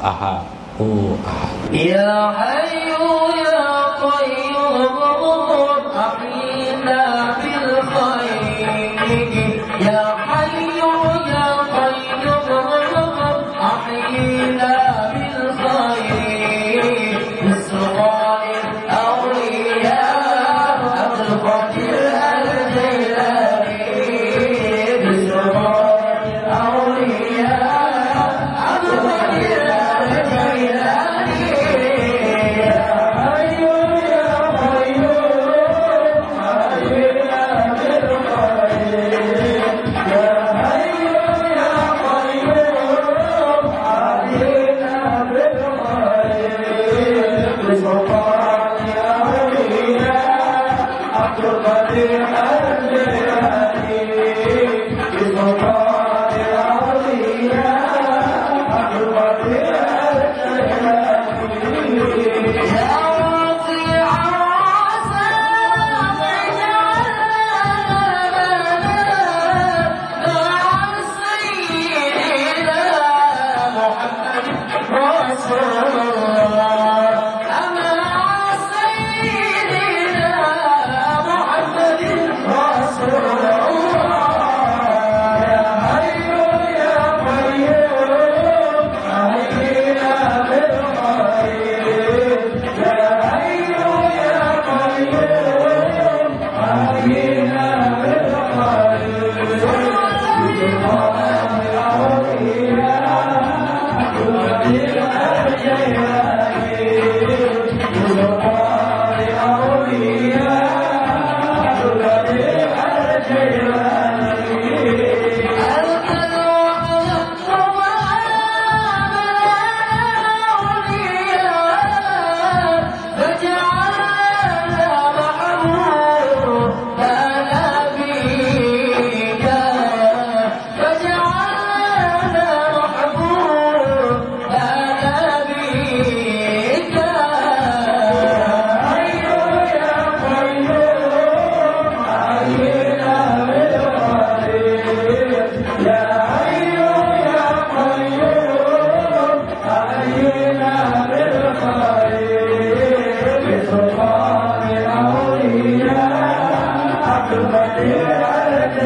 ahad. Ya Hayyu ya Qayyum ahyina bil khair. Ya Hayyu ya Qayyum ahyina bil khair. Bismillahil awliya Abdul Qadir al-Jilani. Bismillahil awliya Abdul Qadir al-Jilani. Ya Hayyu ya Qayyum ahyina bil khair. Ya Hayyu ya Qayyum ahyina bil khair. Bismillahil awliya Abdul Qadir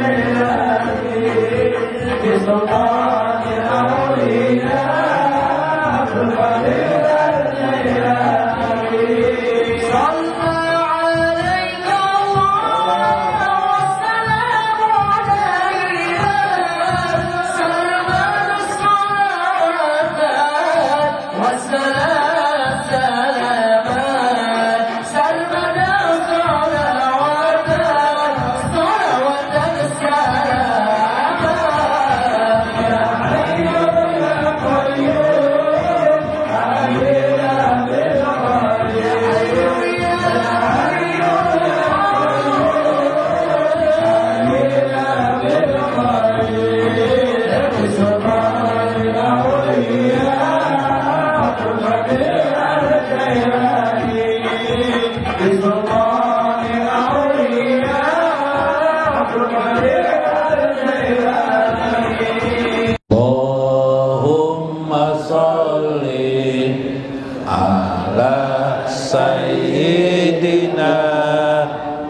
al-Jilani. Bismillahil awliya Abdul Qadir al-Jilani. Ya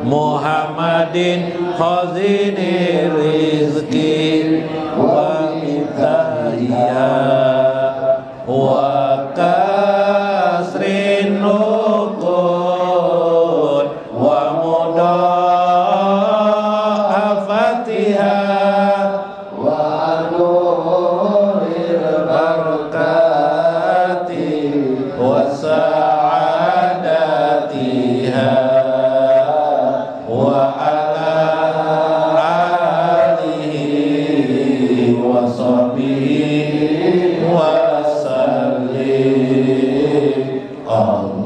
Muhammadin khazini rizki wa mitahiyya wa kasrin nuqud wa mudafatiha wa nuril barakati wa sa'adatiha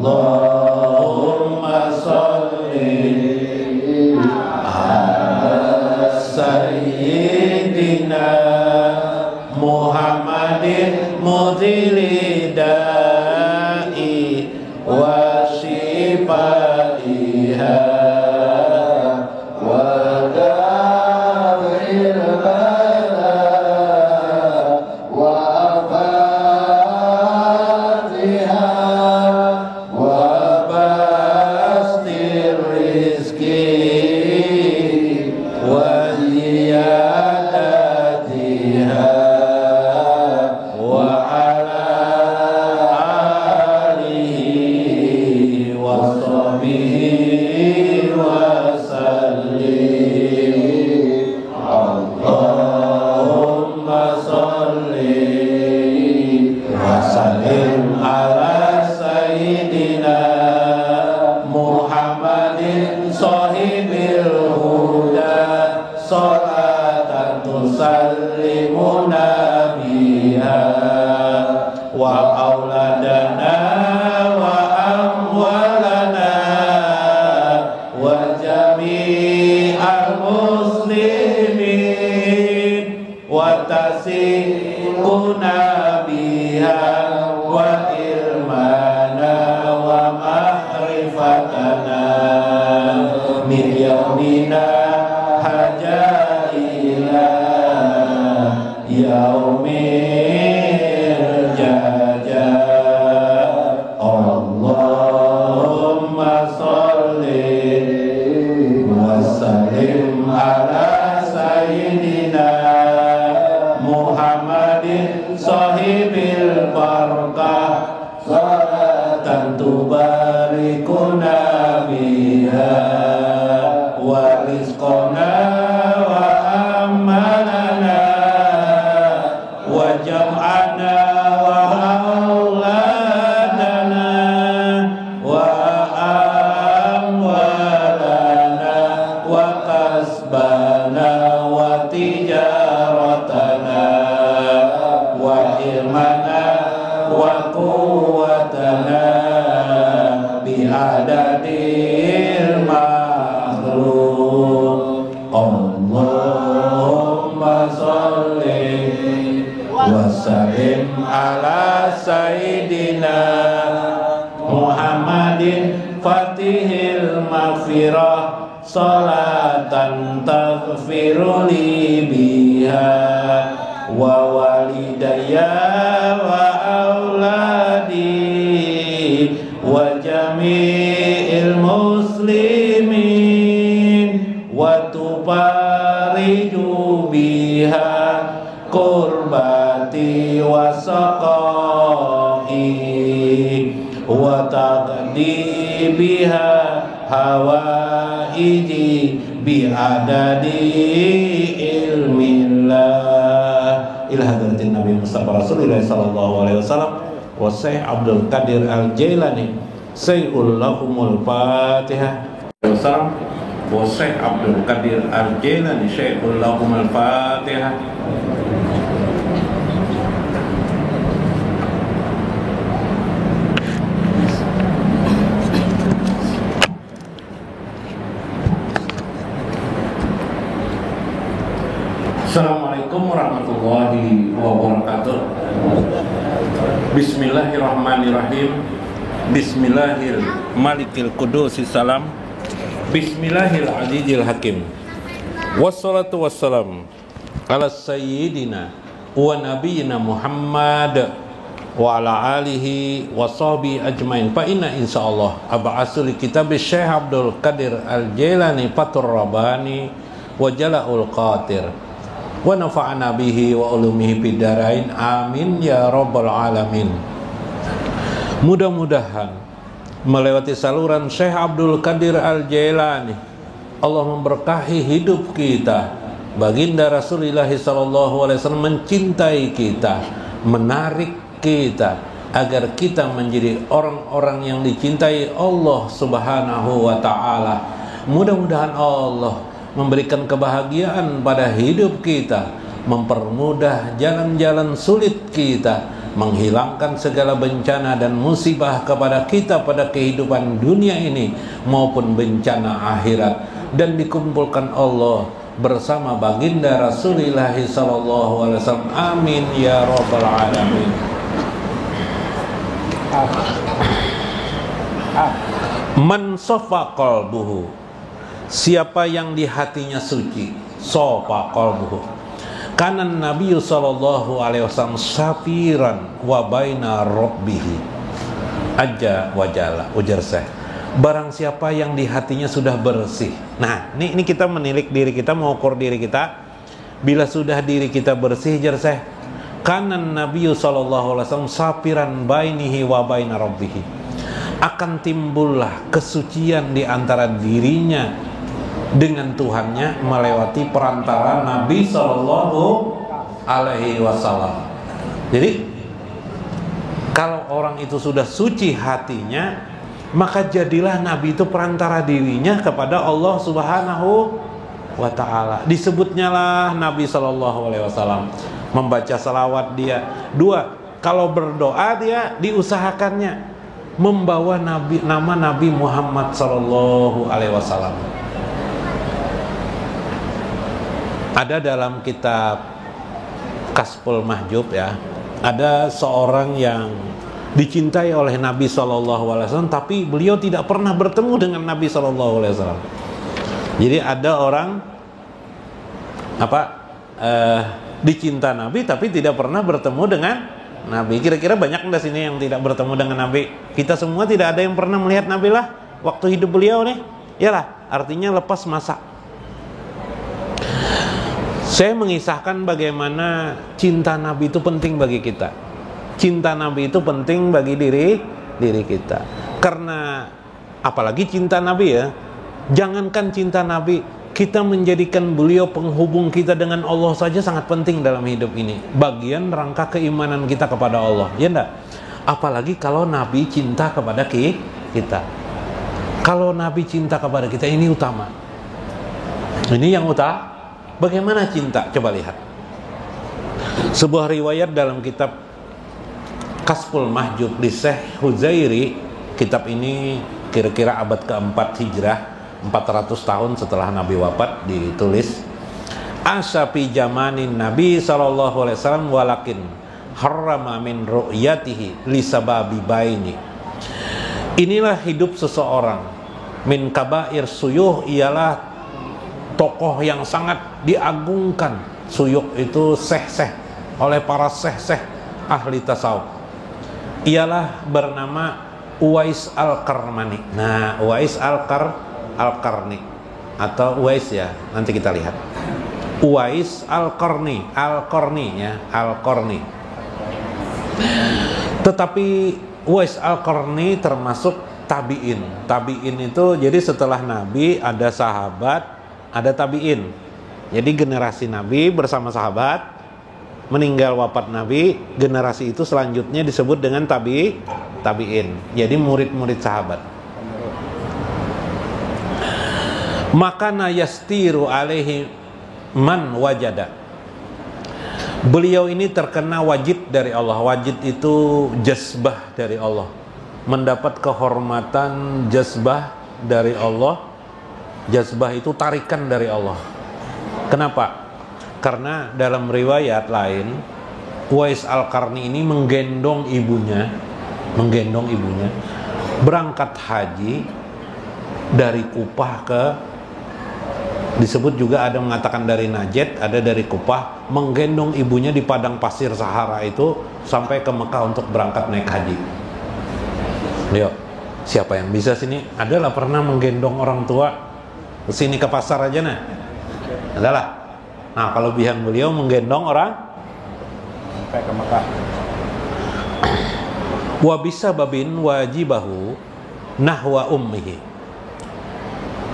Allahumma sholli ala sayyidina Muhammadin mudhili da'i wa shifaiha wa da'il bala wa وأولادنا وأموالنا وجميع المسلمين وتسقنا بها وإلمنا ومعرفتنا من يومنا هذا إلى يوم الجزاء اللهم صل وسلم على سيدنا محمد صاحب البركة صلاة تباركنا بها ورزقنا وأماننا وجمعنا وأولادنا وأموالنا وكسبنا وتجارتنا وعلمنا وقوتنا بعدد المخلوق اللهم صل وسلم على سيدنا محمد فاتح المغفرة صلاة تغفر لي بها ووالدي وأولادي وجميع المسلمين وتفرج بها كربتي وسقائي وتقضي بها حوائجي بعدد علم الله إلى حضرة النبي مصطفى رسول الله صلى الله عليه وسلم والشيخ عبد القادر الجيلاني سيقول لكم الفاتحة والسلام والشيخ عبد القادر الجيلاني سيقول لكم الفاتحة. Assalamualaikum warahmatullahi wabarakatuh. Bismillahirrahmanirrahim. Bismillahil malikil qudusis salam. Bismillahil azizil hakim. Wassalatu wassalam ala sayyidina wa nabiyyina Muhammad wa ala alihi wa sahbihi ajmain. Fa inna insyaallah ab'asul kitab Syekh Abdul Qadir Al-Jailani Fatur Rabbani wa Jala'ul Qatir wa nafa'ana bihi wa ulumihi bidarain amin ya rabbal alamin. Mudah-mudahan melewati saluran Syekh Abdul Qadir Al-Jailani Allah memberkahi hidup kita. Baginda Rasulullah sallallahu alaihi wasallam mencintai kita, menarik kita agar kita menjadi orang-orang yang dicintai Allah Subhanahu wa taala. Mudah-mudahan Allah memberikan kebahagiaan pada hidup kita, mempermudah jalan-jalan sulit kita, menghilangkan segala bencana dan musibah kepada kita pada kehidupan dunia ini maupun bencana akhirat, dan dikumpulkan Allah bersama baginda Rasulullah sallallahu alaihi wasallam. Amin ya rabbal alamin. Man safa qalbuhu, siapa yang di hatinya suci, safa qalbuhu. Kanan Nabi sallallahu alaihi wasallam safiran wa baina rabbih aja wajala. Ujar saya, barang siapa yang di hatinya sudah bersih. Nah, ini kita menilik diri kita, mengukur diri kita. Bila sudah diri kita bersih, jar saya, kanan Nabi sallallahu alaihi wasallam safiran bainihi wa baina rabbih, akan timbullah kesucian di antara dirinya dengan Tuhannya melewati perantara Nabi Sallallahu Alaihi Wasallam. Jadi kalau orang itu sudah suci hatinya, maka jadilah Nabi itu perantara dirinya kepada Allah Subhanahu wa Ta'ala. Disebutnya lah Nabi Sallallahu Alaihi Wasallam, membaca salawat dia. Dua, kalau berdoa dia diusahakannya membawa nama Nabi Muhammad sallallahu alaihi wasallam. Ada dalam kitab Kasful Mahjub ya, ada seorang yang dicintai oleh Nabi sallallahu alaihi wasallam, tapi beliau tidak pernah bertemu dengan Nabi sallallahu alaihi wasallam. Jadi ada orang dicinta Nabi tapi tidak pernah bertemu dengan Nabi. Kira-kira banyak di sini yang tidak bertemu dengan Nabi? Kita semua tidak ada yang pernah melihat Nabi lah waktu hidup beliau nih. Yalah, artinya lepas masa. Saya mengisahkan bagaimana cinta Nabi itu penting bagi kita. Cinta Nabi itu penting bagi diri kita. Karena apalagi cinta Nabi ya. Jangankan cinta Nabi, kita menjadikan beliau penghubung kita dengan Allah saja sangat penting dalam hidup ini. Bagian rangka keimanan kita kepada Allah, ya enggak? Apalagi kalau Nabi cinta kepada kita. Kalau Nabi cinta kepada kita, ini utama. Ini yang utama. Bagaimana cinta? Coba lihat. Sebuah riwayat dalam kitab Kasful Mahjub di Syekh Huzairi. Kitab ini kira-kira abad keempat Hijrah, 400 tahun setelah Nabi wafat ditulis. Asyafi jamanin Nabi sallallahu alaihi wasallam walakin harrama min ru'yatihi li sababi baini. Inilah hidup seseorang. Min kabair suyuh, ialah tokoh yang sangat diagungkan. Suyuh itu syekh-syekh, oleh para syekh-syekh ahli tasawuf. Ialah bernama Uwais Al-Qarmani. Nah, Uwais Al-Qarni atau Uwais ya, nanti kita lihat. Uwais Al-Qarni ya, Al-Qarni. Tetapi Uwais Al-Qarni termasuk tabi'in. Tabi'in itu jadi setelah Nabi ada sahabat, ada tabi'in. Jadi generasi Nabi bersama sahabat, meninggal wafat Nabi, generasi itu selanjutnya disebut dengan tabi'in. Jadi murid-murid sahabat. Maka yastiru alaihi man wajada. Beliau ini terkena wajid dari Allah. Wajid itu jazbah dari Allah, mendapat kehormatan jazbah dari Allah. Jazbah itu tarikan dari Allah. Kenapa? Karena dalam riwayat lain Uwais Al-Qarni ini menggendong ibunya berangkat haji dari Kupah ke, disebut juga ada mengatakan dari Najd, ada dari Kupah, menggendong ibunya di padang pasir Sahara itu sampai ke Mekah untuk berangkat naik haji. Yuk, siapa yang bisa sini? Adalah pernah menggendong orang tua sini ke pasar aja nah? Adalah. Nah, kalau bihan beliau menggendong orang sampai ke Mekah. Wa bisababin wajibahu nahwa ummihi.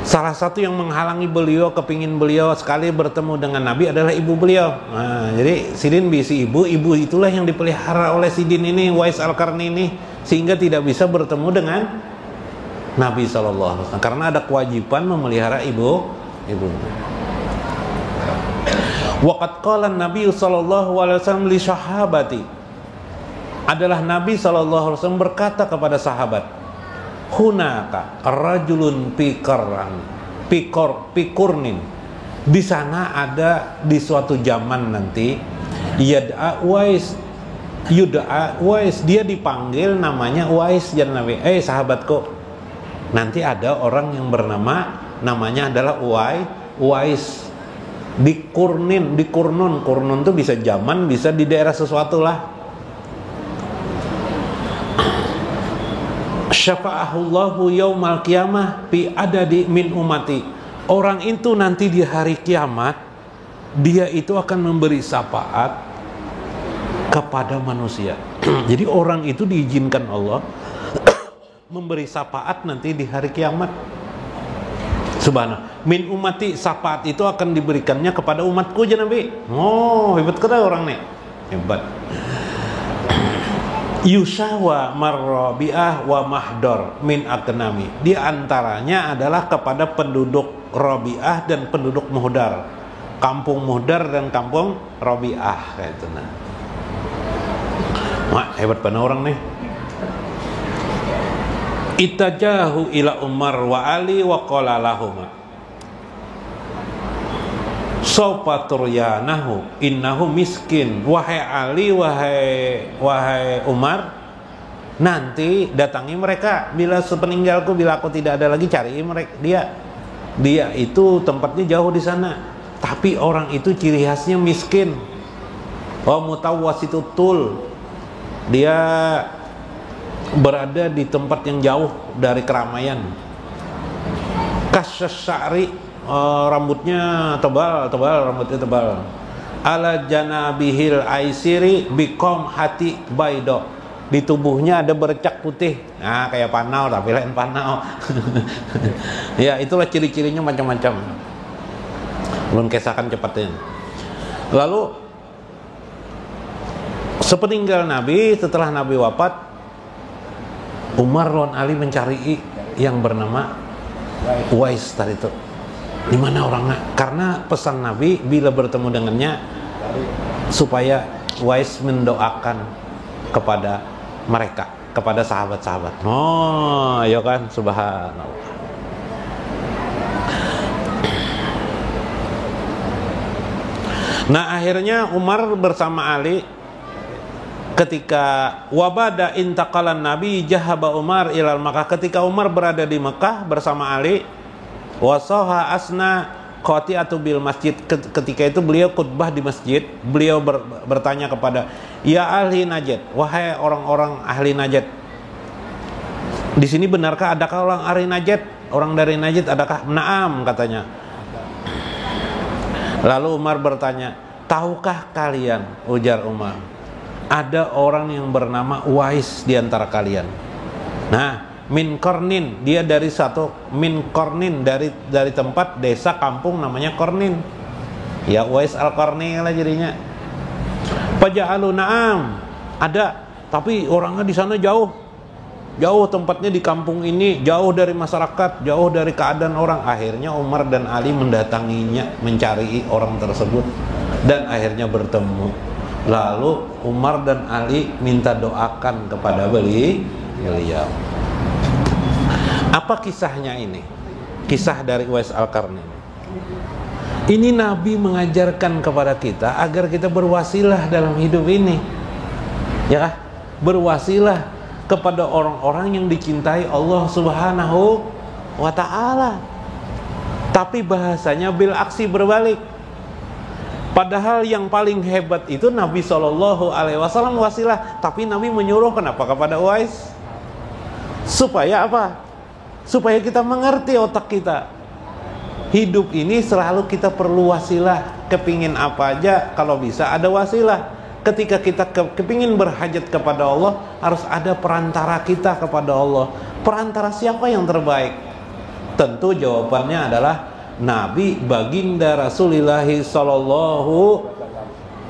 Salah satu yang menghalangi beliau, kepingin beliau sekali bertemu dengan Nabi adalah ibu beliau. Nah, jadi Sidin bisi ibu itulah yang dipelihara oleh Sidin ini, Uwais Al-Qarni ini, sehingga tidak bisa bertemu dengan Nabi SAW. Karena ada kewajiban memelihara ibu. Waqad qala Nabi sallallahu alaihi wasallam li sahabati. Adalah Nabi sallallahu alaihi wasallam berkata kepada sahabat, hunaka rajulun pikurnin. Di sana ada di suatu zaman nanti yud'a Uwais, dia dipanggil namanya Uwais dan Nabi. Sahabatku, nanti ada orang yang bernama namanya adalah Uwais di Kurnun itu bisa zaman, bisa di daerah sesuatu lah. Syafa'ahullahu yaumal qiyamah fi adadi min umati. Orang itu nanti di hari kiamat dia itu akan memberi syafaat kepada manusia. Jadi orang itu diizinkan Allah memberi syafaat nanti di hari kiamat. Subhanallah. Min umati, syafaat itu akan diberikannya kepada umatku aja Nabi. Oh, hebat kata orang nih. Hebat. Yusawa marrabi'ah wa mahdor min aknami. Di antaranya adalah kepada penduduk Rabi'ah dan penduduk Muhdar. Kampung Muhdar dan kampung Rabi'ah, kayak itu nah. Wah, hebat benar orang nih. Itajahu ila Umar wa Ali wa qala lahuma sofa turyanahu innahu miskin. Wahai Ali, wahai Umar, nanti datangi mereka bila sepeninggalku, bila aku tidak ada lagi, cari mereka dia itu tempatnya jauh di sana, tapi orang itu ciri khasnya miskin. Wa mutawwasitutul, dia berada di tempat yang jauh dari keramaian. Kasyari, rambutnya tebal, rambutnya tebal. Ala janabihil aisiri bikom hati baido, di tubuhnya ada bercak putih. Nah, kayak panau tapi lain panau. Ya, itulah ciri-cirinya macam-macam. Belum kesakan cepatnya. Lalu sepeninggal Nabi, setelah Nabi wafat, Umar lawan Ali mencari yang bernama Uwais tadi itu. Di mana orangnya? Karena pesan Nabi bila bertemu dengannya supaya Uwais mendoakan kepada mereka, kepada sahabat-sahabat. Oh, ya kan, subhanallah. Nah, akhirnya Umar bersama Ali ketika wabada intaqalan Nabi jahaba Umar ilal Makkah, ketika Umar berada di Mekah bersama Ali, wasoha asna qati'atu bil masjid, ketika itu beliau khutbah di masjid, beliau bertanya kepada ya ahli Najd, wahai orang-orang ahli Najd, di sini benarkah adakah orang ahli Najd, orang dari Najd adakah? Naam, katanya. Lalu Umar bertanya, tahukah kalian, ujar Umar, ada orang yang bernama Uwais di antara kalian? Nah, min Qarnin, dia dari satu min Qarnin, dari tempat desa kampung namanya Qarnin. Ya, Uwais al-Qarni lah jadinya. Faja'alu na'am, ada, tapi orangnya di sana jauh tempatnya di kampung ini, jauh dari masyarakat, jauh dari keadaan orang. Akhirnya Umar dan Ali mendatanginya, mencari orang tersebut, dan akhirnya bertemu. Lalu Umar dan Ali minta doakan kepada beliau. Apa kisahnya ini? Kisah dari Uwais al-Qarni. Ini Nabi mengajarkan kepada kita agar kita berwasilah dalam hidup ini. Ya, berwasilah kepada orang-orang yang dicintai Allah Subhanahu wa ta'ala. Tapi bahasanya bil aksi berbalik. Padahal yang paling hebat itu Nabi SAW wasilah, tapi Nabi menyuruh kenapa kepada Uwais? Supaya apa? Supaya kita mengerti otak kita. Hidup ini selalu kita perlu wasilah. Kepingin apa aja, kalau bisa ada wasilah. Ketika kita kepingin berhajat kepada Allah, harus ada perantara kita kepada Allah. Perantara siapa yang terbaik? Tentu jawabannya adalah Nabi baginda Rasulullah sallallahu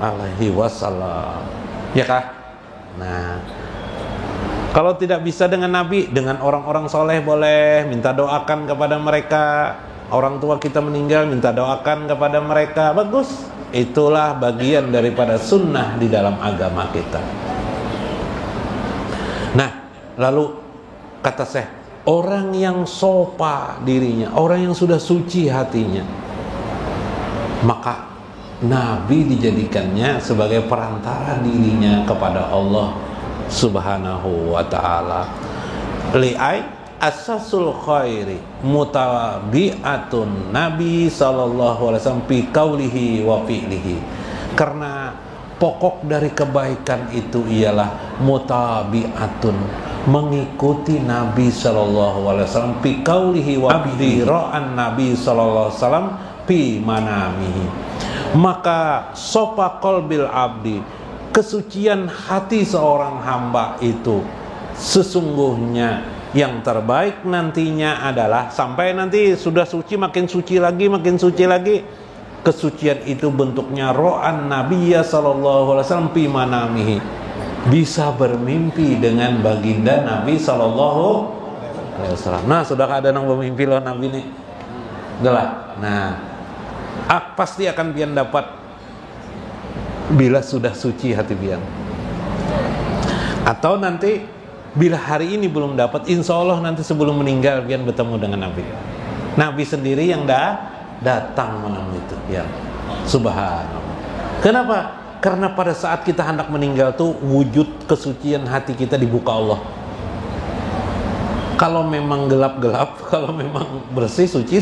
alaihi wasallam. Ya kah? Nah, kalau tidak bisa dengan Nabi, dengan orang-orang soleh boleh, minta doakan kepada mereka. Orang tua kita meninggal, minta doakan kepada mereka. Bagus. Itulah bagian daripada sunnah di dalam agama kita. Nah, lalu kata Syekh, orang yang sopa dirinya, orang yang sudah suci hatinya, maka Nabi dijadikannya sebagai perantara dirinya kepada Allah Subhanahu wa ta'ala. Li'ai asasul khairi mutabi'atun Nabi sallallahu alaihi wasallam fi qaulihi wa fi'lihi. Karena pokok dari kebaikan itu ialah mutabi'atun, mengikuti Nabi sallallahu alaihi wasallam fi qaulihi wa fi'lihi, ra'an Nabi sallallahu alaihi wasallam fi manamihi. Maka sofa qalbil abdi, kesucian hati seorang hamba itu sesungguhnya yang terbaik nantinya adalah sampai nanti sudah suci, makin suci lagi, makin suci lagi. Kesucian itu bentuknya ro'an Nabiya sallallahu alaihi wasallam fi manamihi, bisa bermimpi dengan baginda Nabi sallallahu alaihi wasallam. Nah, sudah ada yang bermimpi loh Nabi nih. Adalah. Nah, pasti akan pian dapat bila sudah suci hati pian. Atau nanti bila hari ini belum dapat, insya Allah nanti sebelum meninggal biar bertemu dengan Nabi. Nabi sendiri yang datang menemui itu. Ya, subhanallah. Kenapa? Karena pada saat kita hendak meninggal tuh wujud kesucian hati kita dibuka Allah. Kalau memang gelap-gelap, kalau memang bersih, suci.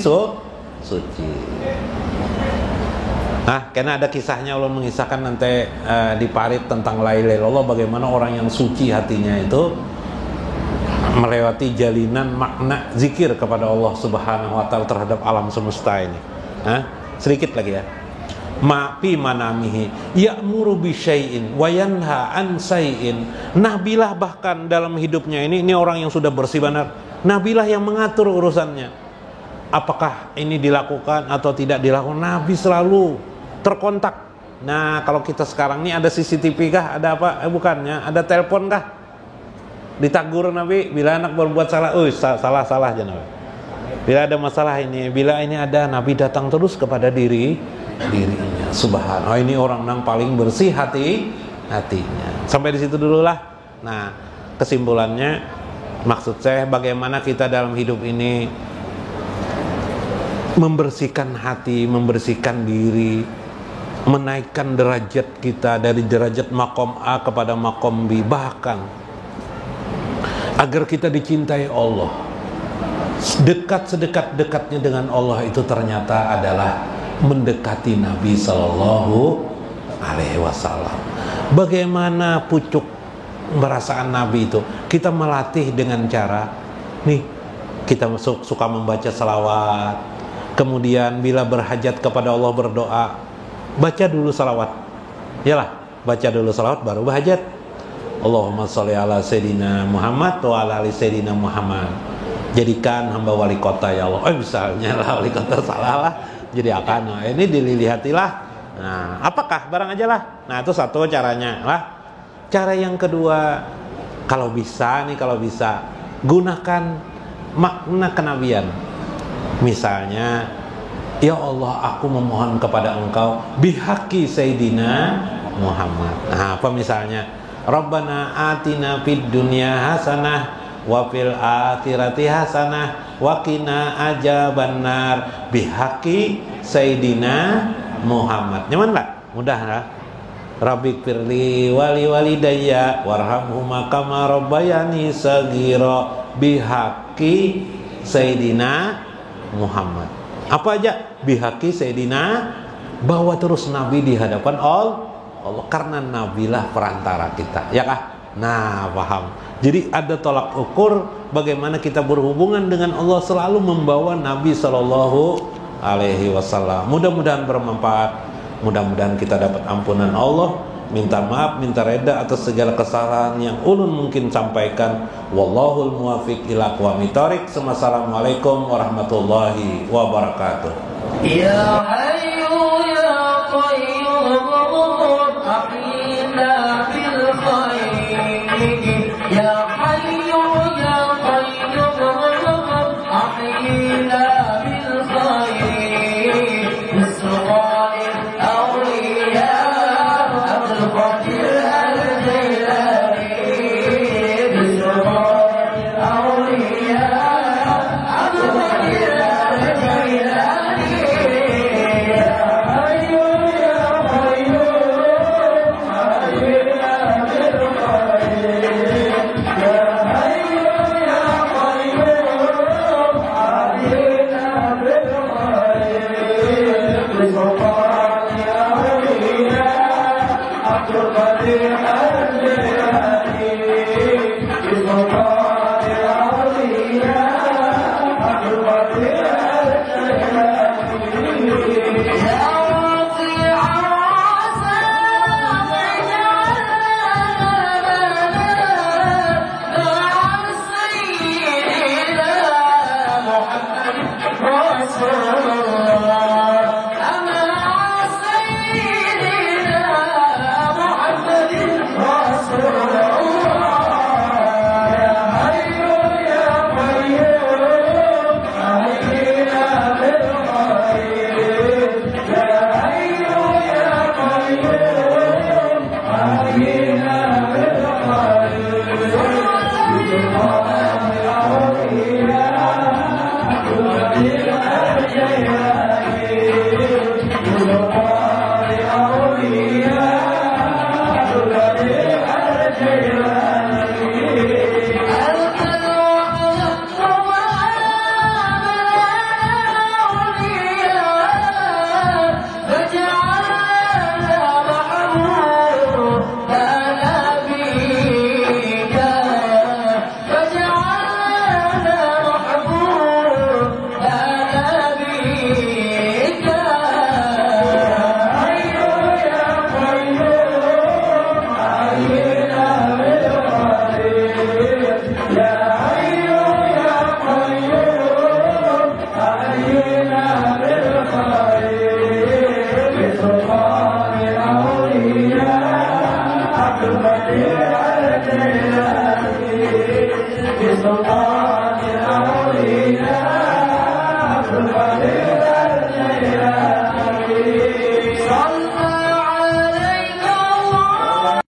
Karena ada kisahnya, Allah mengisahkan nanti di parit tentang la ilaha illallah, bagaimana orang yang suci hatinya itu melewati jalinan makna zikir kepada Allah Subhanahu wa taala terhadap alam semesta ini. Sedikit lagi ya. Fi manamihi ya'muru bi syai'in wa yanha an syai'in. Nabilah bahkan dalam hidupnya ini orang yang sudah bersih benar, nabilah yang mengatur urusannya. Apakah ini dilakukan atau tidak dilakukan, Nabi selalu terkontak. Nah, kalau kita sekarang ini ada CCTV kah? Ada apa? Bukannya, ada telepon kah? Ditagur Nabi bila anak berbuat salah. Salah aja Nabi. Bila ada masalah ini, bila ini ada, Nabi datang terus kepada dirinya. Subhanallah, ini orang yang paling bersih hatinya. Sampai di situ dulu lah. Nah, kesimpulannya, maksud saya bagaimana kita dalam hidup ini membersihkan hati, membersihkan diri, menaikkan derajat kita dari derajat makom A kepada makom B, bahkan agar kita dicintai Allah. Sedekat-dekatnya dengan Allah itu ternyata adalah mendekati Nabi Sallallahu Alaihi Wasallam. Bagaimana pucuk perasaan Nabi itu? Kita melatih dengan cara kita suka membaca salawat. Kemudian bila berhajat kepada Allah berdoa, baca dulu salawat. Yalah, baca dulu salawat baru berhajat. Allahumma sholli ala Sayyidina Muhammad wa ala ali Sayyidina Muhammad. Jadikan hamba wali kota ya Allah. Misalnya lah wali kota salah lah. Jadi ini dilihatilah. Nah, apakah barang aja lah. Nah, itu satu caranya lah. Cara yang kedua, kalau bisa gunakan makna kenabian. Misalnya, ya Allah, aku memohon kepada Engkau bihaqi Sayyidina Muhammad. Nah, apa misalnya? Rabbana atina fid dunya hasanah wa fil akhirati hasanah wa qina adzabannar bihaqi Sayyidina Muhammad. Nyaman enggak? Mudah lah. Rabbi firli wali walidayya warhamhuma kama rabbayani saghira bihaqi Sayyidina Muhammad. Apa aja? Bihaqi Sayyidina, bawa terus Nabi di hadapan Allah, karena Nabilah perantara kita, ya kah? Nah, paham. Jadi ada tolak ukur bagaimana kita berhubungan dengan Allah, selalu membawa Nabi Sallallahu Alaihi Wasallam. Mudah-mudahan bermanfaat. Mudah-mudahan kita dapat ampunan Allah. Minta maaf, minta reda atas segala kesalahan yang ulun mungkin sampaikan. Wallahul muwaffiq ila aqwamit thoriq. Assalamualaikum warahmatullahi wabarakatuh. Ya Hayyu ya Qayyum ahyina bil khair. Ya Hayyu ya Qayyum ahyina bil khair. Bismillahil awliya Abdul Qadir al-Jilani. Bismillahil awliya Abdul Qadir al-Jilani. Ya Hayyu ya Qayyum ahyina bil khair. Ya Hayyu ya بسلطان